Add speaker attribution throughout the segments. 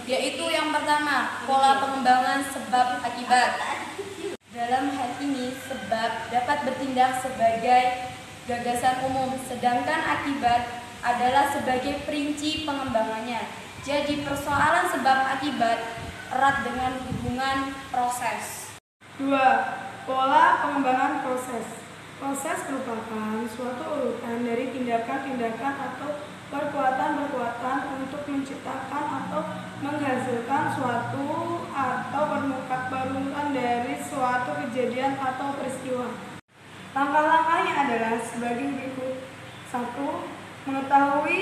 Speaker 1: yaitu yang pertama, pola pengembangan sebab akibat. Dalam hal ini, sebab dapat bertindak sebagai gagasan umum, sedangkan akibat adalah sebagai perinci pengembangannya. Jadi persoalan sebab akibat erat dengan hubungan proses.
Speaker 2: 2. Pola pengembangan proses. Proses merupakan suatu urutan dari tindakan-tindakan atau perbuatan-perbuatan untuk menciptakan atau menghasilkan suatu atau permukaan dari suatu kejadian atau peristiwa. Langkah-langkahnya adalah sebagai berikut. 1. Mengetahui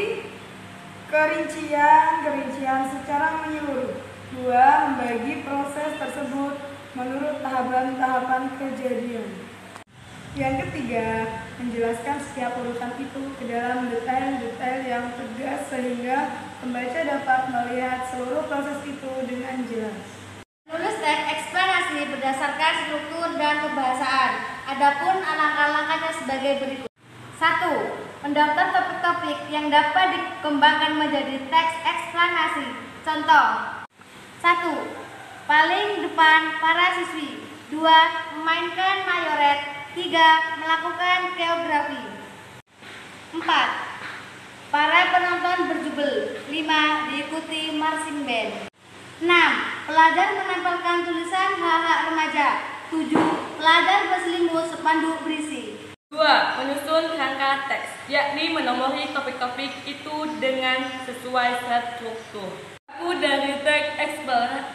Speaker 2: kerincian secara menyeluruh. 2. Membagi proses tersebut menurut tahapan-tahapan kejadian. Yang ketiga, menjelaskan setiap urutan itu ke dalam detail-detail yang tegas sehingga pembaca dapat melihat seluruh proses itu dengan jelas.
Speaker 3: Menulis teks eksplanasi berdasarkan struktur dan kebahasaan. Adapun langkah-langkahnya sebagai berikut. 1. Mendaftar topik-topik yang dapat dikembangkan menjadi teks eksplanasi. Contoh. 1. Paling depan para siswi. 2. Memainkan mayoret. 3. Melakukan geografi. 4. Para penonton berjubel. 5. Diikuti marching band. 6. Pelajar menempelkan tulisan hak-hak remaja. 7. Pelajar berselimut spanduk berisi.
Speaker 4: 2. Menyusun kerangka teks, yakni menomori topik-topik itu dengan sesuai struktur. Dari teks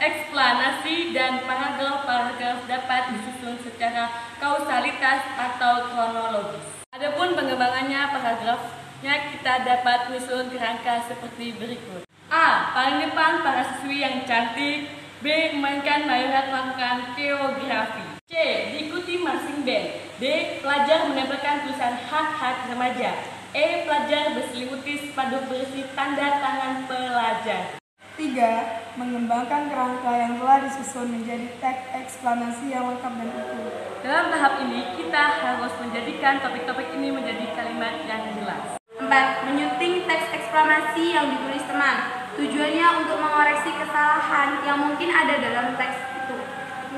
Speaker 4: eksplanasi dan paragraf-paragraf dapat disusun secara kausalitas atau kronologis. Adapun pengembangannya paragrafnya kita dapat menyusun kerangka seperti berikut. A. Paling depan para siswi yang cantik. B. Memainkan mayoret melakukan geografi. C. Diikuti marching band. D. Pelajar menempelkan tulisan hak-hak remaja. E. Pelajar berselimuti spanduk berisi tanda tangan pelajar.
Speaker 2: 3. Mengembangkan kerangka yang telah disusun menjadi teks eksplanasi yang lengkap dan utuh.
Speaker 4: Dalam tahap ini, kita harus menjadikan topik-topik ini menjadi kalimat yang jelas.
Speaker 1: 4. Menyunting teks eksplanasi yang ditulis teman. Tujuannya untuk mengoreksi kesalahan yang mungkin ada dalam teks itu.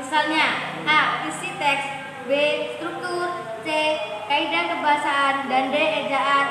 Speaker 3: Misalnya, A. Isi teks. B. Struktur. C. Kaidah kebahasaan. Dan D. Ejaan